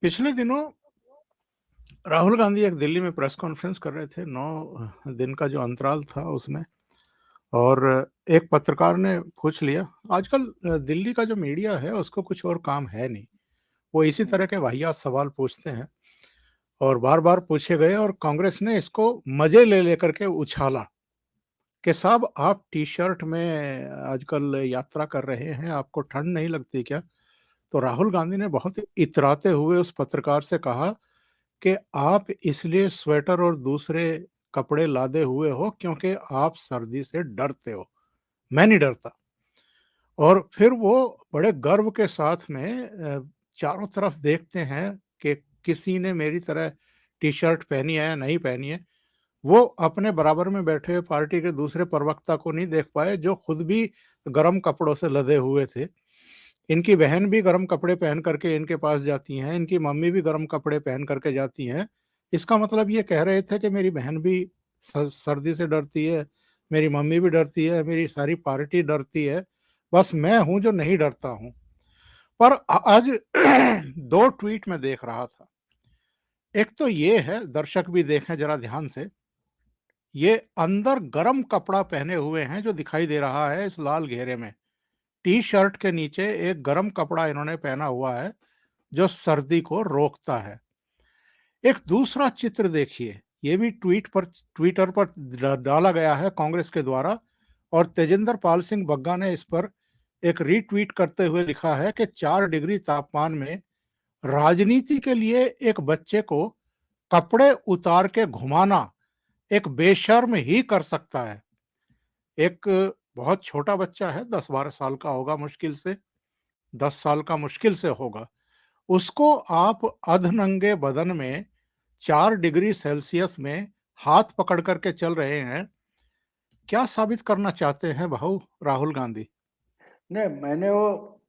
पिछले दिनों राहुल गांधी एक दिल्ली में प्रेस कॉन्फ्रेंस कर रहे थे। 9 दिन का जो अंतराल था उसमें, और एक पत्रकार ने पूछ लिया। आजकल दिल्ली का जो मीडिया है उसको कुछ और काम है नहीं, वो इसी हुँ, तरह के वाहियात सवाल पूछते हैं और बार-बार पूछे गए, और कांग्रेस ने इसको मज़े ले लेकर के उछाला कि साहब आप टी-शर्ट में आजकल यात्रा कर रहे हैं, आपको ठंड नहीं लगती क्या? तो राहुल गांधी ने बहुत इतराते हुए उस पत्रकार से कहा कि आप इसलिए स्वेटर और दूसरे कपड़े लादे हुए हो क्योंकि आप सर्दी से डरते हो, मैं नहीं डरता। और फिर वो बड़े गर्व के साथ में चारों तरफ देखते हैं कि किसी ने मेरी तरह टी-शर्ट पहनी है या नहीं पहनी है। वो अपने बराबर में बैठे हुए पार्टी के दूसरे प्रवक्ता को नहीं देख पाए, जो खुद भी गर्म कपड़ों से लदे हुए थे। इनकी बहन भी गर्म कपड़े पहन करके इनके पास जाती हैं, इनकी मम्मी भी गर्म कपड़े पहन करके जाती हैं। इसका मतलब ये कह रहे थे कि मेरी बहन भी सर्दी से डरती है, मेरी मम्मी भी डरती है, मेरी सारी पार्टी डरती है, बस मैं हूँ जो नहीं डरता हूँ। पर आज 2 ट्वीट मैं देख रहा था। एक तो ये है, दर्शक भी देखें ज़रा ध्यान से, ये अंदर गरम कपड़ा पहने हुए हैं जो दिखाई दे रहा है इस लाल घेरे में। टी-शर्ट के नीचे एक गरम कपड़ा इन्होंने पहना हुआ है जो सर्दी को रोकता है। एक दूसरा चित्र देखिए, ये भी ट्विटर पर डाला गया है कांग्रेस के द्वारा, और तेजिंदर पाल सिंह बग्गा ने इस पर एक रीट्वीट करते हुए लिखा है कि 4 डिग्री तापमान में राजनीति के लिए एक बच्चे को कपड़े उतार के घुमाना एक बेशर्म ही कर सकता है। एक बहुत छोटा बच्चा है, 10-12 साल का होगा मुश्किल से, 10 साल का मुश्किल से होगा। उसको आप अधनंगे बदन में 4 डिग्री सेल्सियस में हाथ पकड़ कर के चल रहे हैं। क्या साबित करना चाहते हैं भाऊ राहुल गांधी? नहीं मैंने वो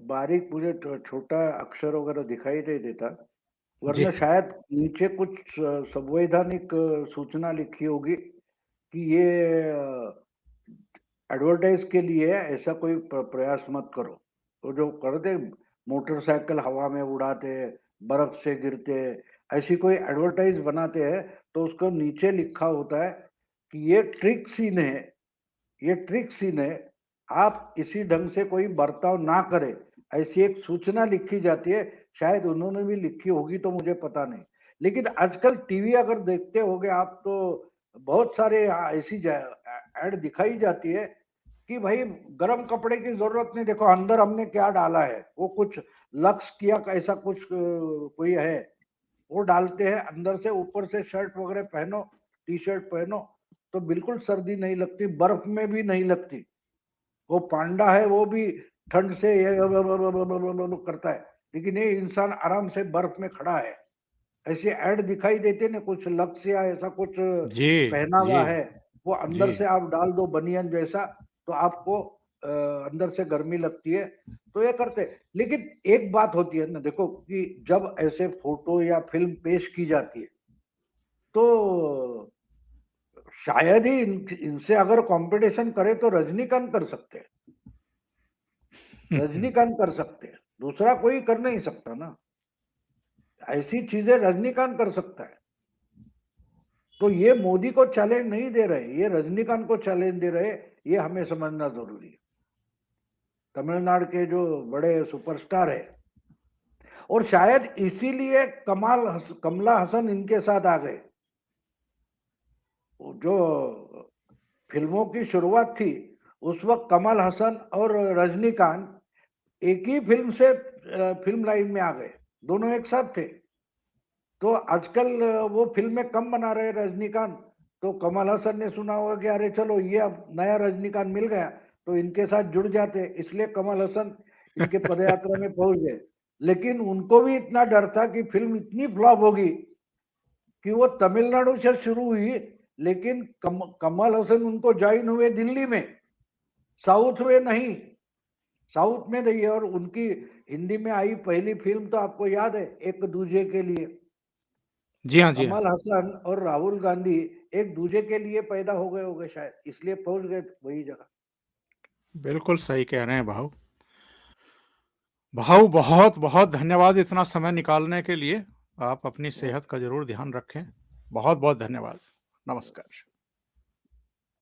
बारीक मुझे छोटा अक्षर वगैरह दिखाई नहीं देता, जी। वरना शायद नीचे कुछ संवैधानिक सूचना लिखी होगी कि ये एडवर्टाइज के लिए ऐसा कोई प्रयास मत करो। तो जो करते मोटरसाइकिल हवा में उड़ाते, बर्फ से गिरते, ऐसी कोई एडवर्टाइज बनाते हैं तो उसको नीचे लिखा होता है कि ये ट्रिक सीन है, ये ट्रिक सीन है, आप इसी ढंग से कोई बर्ताव ना करें, ऐसी एक सूचना लिखी जाती है। शायद उन्होंने भी लिखी होगी तो मुझे पता नहीं। लेकिन आजकल टीवी अगर देखते होगे आप तो बहुत सारे ऐसी ऐड दिखाई जाती है कि भाई गर्म कपड़े की जरूरत नहीं, देखो अंदर हमने क्या डाला है, वो कुछ लक्स किया का ऐसा कुछ कोई है, वो डालते हैं अंदर से, ऊपर से शर्ट वगैरह पहनो, टी शर्ट पहनो, तो बिल्कुल सर्दी नहीं लगती, बर्फ में भी नहीं लगती। वो पांडा है वो भी ठंड से ये करता है, लेकिन ये इंसान आराम से बर्फ में खड़ा है। ऐसे ऐड दिखाई देते ना, कुछ लक्स या ऐसा कुछ जी, पहना जी, हुआ है, वो जी। अंदर से आप डाल दो बनियान जैसा, तो आपको अंदर से गर्मी लगती है, तो ये करते। लेकिन एक बात होती है ना, देखो कि जब ऐसे फोटो या फिल्म पेश की जाती है तो शायद ही इनसे अगर कंपटीशन करे तो रजनीकांत कर सकते हैं, रजनीकांत कर सकते हैं, दूसरा कोई कर नहीं सकता ना। ऐसी चीजें रजनीकांत कर सकता है, तो ये मोदी को चैलेंज नहीं दे रहे, ये रजनीकांत को चैलेंज दे रहे, ये हमें समझना जरूरी है। तमिलनाडु के जो बड़े सुपरस्टार है, और शायद इसीलिए कमला हसन इनके साथ आ गए। जो फिल्मों की शुरुआत थी उस वक्त कमल हसन और रजनीकांत एक ही फिल्म से फिल्म लाइन में आ गए, दोनों एक साथ थे। तो आजकल वो फिल्में कम बना रहे रजनीकांत, तो कमल हसन ने सुना होगा कि अरे चलो ये अब नया रजनीकांत मिल गया, तो इनके साथ जुड़ जाते, इसलिए कमल हसन इनके पदयात्रा में पहुंच गए। लेकिन उनको भी इतना डर था कि फिल्म इतनी फ्लॉप होगी कि वो तमिलनाडु से शुरू हुई, लेकिन कमल हसन उनको ज्वाइन हुए दिल्ली में, साउथ में नहीं, साउथ में नहीं। और उनकी हिंदी में आई पहली फिल्म तो आपको याद है, एक दूजे के लिए। जी हाँ, जी हाँ। कमल हसन और राहुल गांधी एक दूजे के लिए पैदा हो गए होंगे, शायद इसलिए पहुंच गए वही जगह। बिल्कुल सही कह रहे हैं भाऊ। भाऊ बहुत-बहुत धन्यवाद इतना समय निकालने के लिए। आप अपनी ओ सेहत का ज़रूर ध्यान रखें। बहुत-बहुत धन्यवाद। नमस्कार।